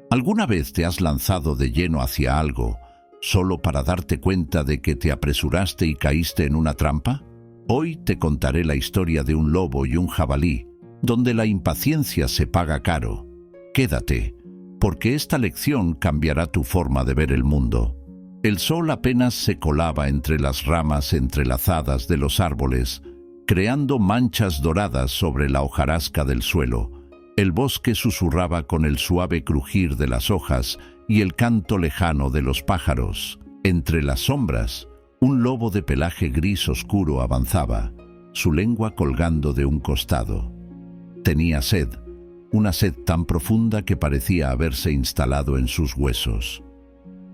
¿Alguna vez te has lanzado de lleno hacia algo solo para darte cuenta de que te apresuraste y caíste en una trampa? Hoy te contaré la historia de un lobo y un jabalí, donde la impaciencia se paga caro. Quédate, porque esta lección cambiará tu forma de ver el mundo. El sol apenas se colaba entre las ramas entrelazadas de los árboles, creando manchas doradas sobre la hojarasca del suelo. El bosque susurraba con el suave crujir de las hojas y el canto lejano de los pájaros. Entre las sombras, un lobo de pelaje gris oscuro avanzaba, su lengua colgando de un costado. Tenía sed, una sed tan profunda que parecía haberse instalado en sus huesos.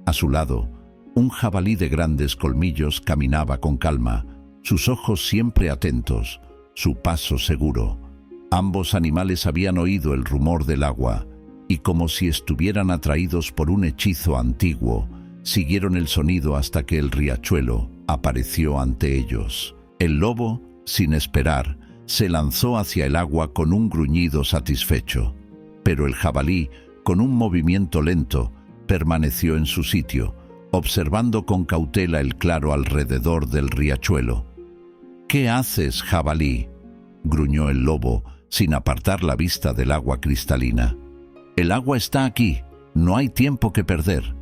A su lado, un jabalí de grandes colmillos caminaba con calma, sus ojos siempre atentos, su paso seguro. Ambos animales habían oído el rumor del agua y, como si estuvieran atraídos por un hechizo antiguo, siguieron el sonido hasta que el riachuelo apareció ante ellos. El lobo, sin esperar, se lanzó hacia el agua con un gruñido satisfecho, pero el jabalí, con un movimiento lento, permaneció en su sitio, observando con cautela el claro alrededor del riachuelo. «¿Qué haces, jabalí?», gruñó el lobo, sin apartar la vista del agua cristalina. «El agua está aquí, no hay tiempo que perder».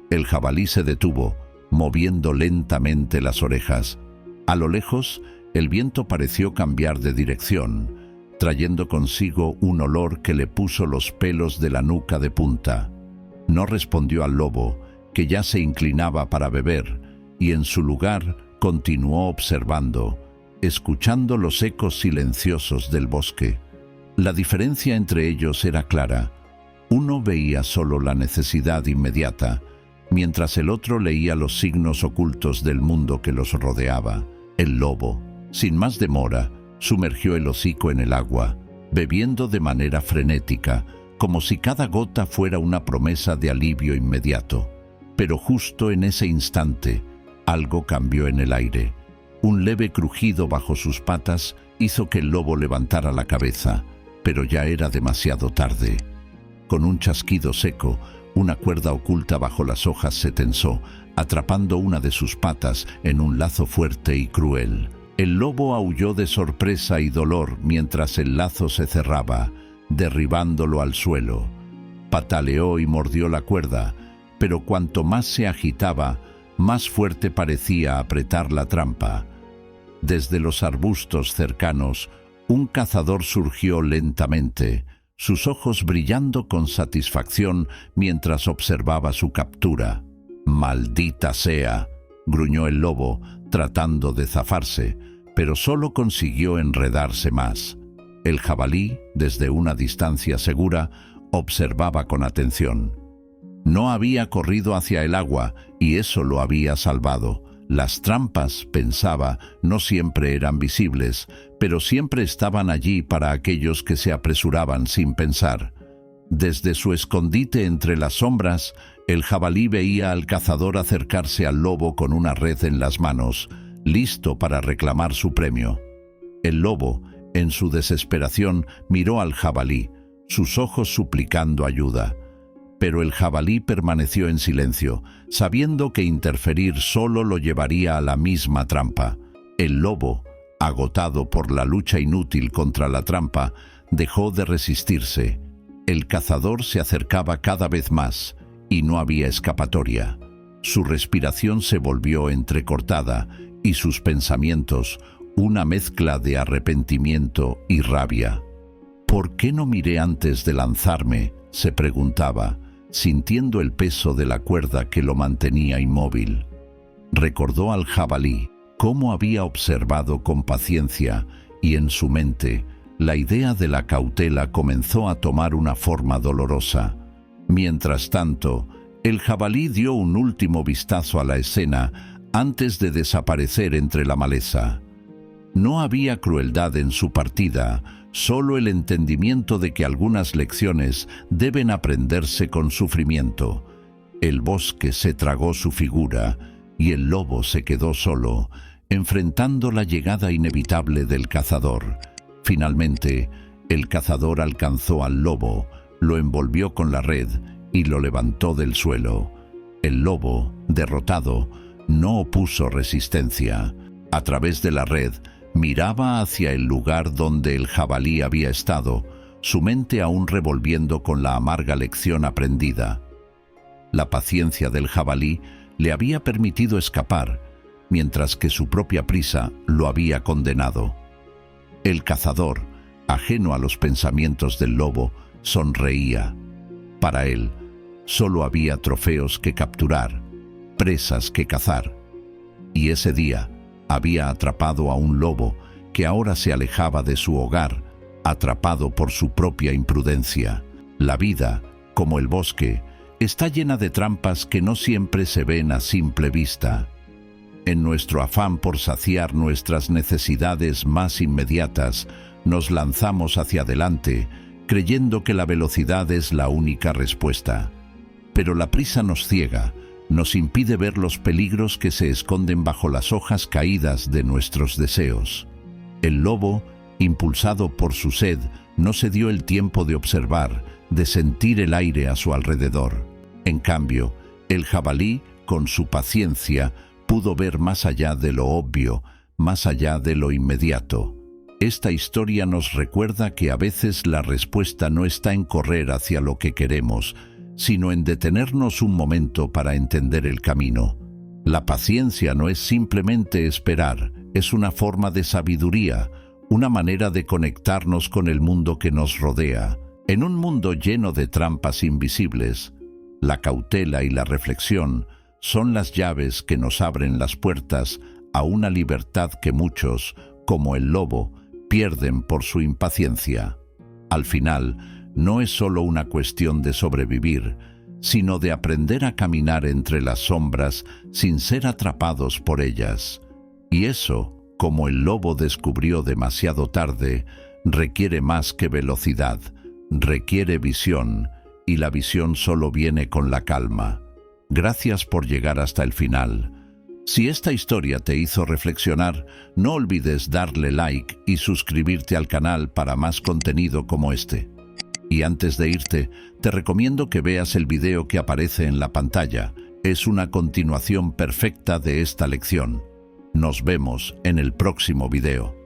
El jabalí se detuvo, moviendo lentamente las orejas. A lo lejos, el viento pareció cambiar de dirección, trayendo consigo un olor que le puso los pelos de la nuca de punta. No respondió al lobo, que ya se inclinaba para beber, y en su lugar continuó observando, escuchando los ecos silenciosos del bosque. La diferencia entre ellos era clara. Uno veía solo la necesidad inmediata, mientras el otro leía los signos ocultos del mundo que los rodeaba. El lobo, sin más demora, sumergió el hocico en el agua, bebiendo de manera frenética, como si cada gota fuera una promesa de alivio inmediato. Pero justo en ese instante, algo cambió en el aire. Un leve crujido bajo sus patas hizo que el lobo levantara la cabeza, pero ya era demasiado tarde. Con un chasquido seco, una cuerda oculta bajo las hojas se tensó, atrapando una de sus patas en un lazo fuerte y cruel. El lobo aulló de sorpresa y dolor mientras el lazo se cerraba, derribándolo al suelo. Pataleó y mordió la cuerda, pero cuanto más se agitaba, más fuerte parecía apretar la trampa. Desde los arbustos cercanos, un cazador surgió lentamente, sus ojos brillando con satisfacción mientras observaba su captura. «¡Maldita sea!», gruñó el lobo, tratando de zafarse, pero solo consiguió enredarse más. El jabalí, desde una distancia segura, observaba con atención. No había corrido hacia el agua y eso lo había salvado. Las trampas, pensaba, no siempre eran visibles, pero siempre estaban allí para aquellos que se apresuraban sin pensar. Desde su escondite entre las sombras, el jabalí veía al cazador acercarse al lobo con una red en las manos, listo para reclamar su premio. El lobo, en su desesperación, miró al jabalí, sus ojos suplicando ayuda. Pero el jabalí permaneció en silencio, sabiendo que interferir solo lo llevaría a la misma trampa. El lobo, agotado por la lucha inútil contra la trampa, dejó de resistirse. El cazador se acercaba cada vez más, y no había escapatoria. Su respiración se volvió entrecortada, y sus pensamientos, una mezcla de arrepentimiento y rabia. «¿Por qué no miré antes de lanzarme?», se preguntaba, sintiendo el peso de la cuerda que lo mantenía inmóvil. Recordó al jabalí, cómo había observado con paciencia, y en su mente, la idea de la cautela comenzó a tomar una forma dolorosa. Mientras tanto, el jabalí dio un último vistazo a la escena antes de desaparecer entre la maleza. No había crueldad en su partida, solo el entendimiento de que algunas lecciones deben aprenderse con sufrimiento. El bosque se tragó su figura y el lobo se quedó solo, enfrentando la llegada inevitable del cazador. Finalmente, el cazador alcanzó al lobo, lo envolvió con la red y lo levantó del suelo. El lobo, derrotado, no opuso resistencia. A través de la red, miraba hacia el lugar donde el jabalí había estado, su mente aún revolviendo con la amarga lección aprendida. La paciencia del jabalí le había permitido escapar, mientras que su propia prisa lo había condenado. El cazador, ajeno a los pensamientos del lobo, sonreía. Para él, solo había trofeos que capturar, presas que cazar. Y ese día había atrapado a un lobo que ahora se alejaba de su hogar, atrapado por su propia imprudencia. La vida, como el bosque, está llena de trampas que no siempre se ven a simple vista. En nuestro afán por saciar nuestras necesidades más inmediatas, nos lanzamos hacia adelante, creyendo que la velocidad es la única respuesta. Pero la prisa nos ciega, nos impide ver los peligros que se esconden bajo las hojas caídas de nuestros deseos. El lobo, impulsado por su sed, no se dio el tiempo de observar, de sentir el aire a su alrededor. En cambio, el jabalí, con su paciencia, pudo ver más allá de lo obvio, más allá de lo inmediato. Esta historia nos recuerda que a veces la respuesta no está en correr hacia lo que queremos, sino en detenernos un momento para entender el camino. La paciencia no es simplemente esperar, es una forma de sabiduría, una manera de conectarnos con el mundo que nos rodea. En un mundo lleno de trampas invisibles, la cautela y la reflexión son las llaves que nos abren las puertas a una libertad que muchos, como el lobo, pierden por su impaciencia. Al final, no es solo una cuestión de sobrevivir, sino de aprender a caminar entre las sombras sin ser atrapados por ellas. Y eso, como el lobo descubrió demasiado tarde, requiere más que velocidad, requiere visión, y la visión solo viene con la calma. Gracias por llegar hasta el final. Si esta historia te hizo reflexionar, no olvides darle like y suscribirte al canal para más contenido como este. Y antes de irte, te recomiendo que veas el video que aparece en la pantalla. Es una continuación perfecta de esta lección. Nos vemos en el próximo video.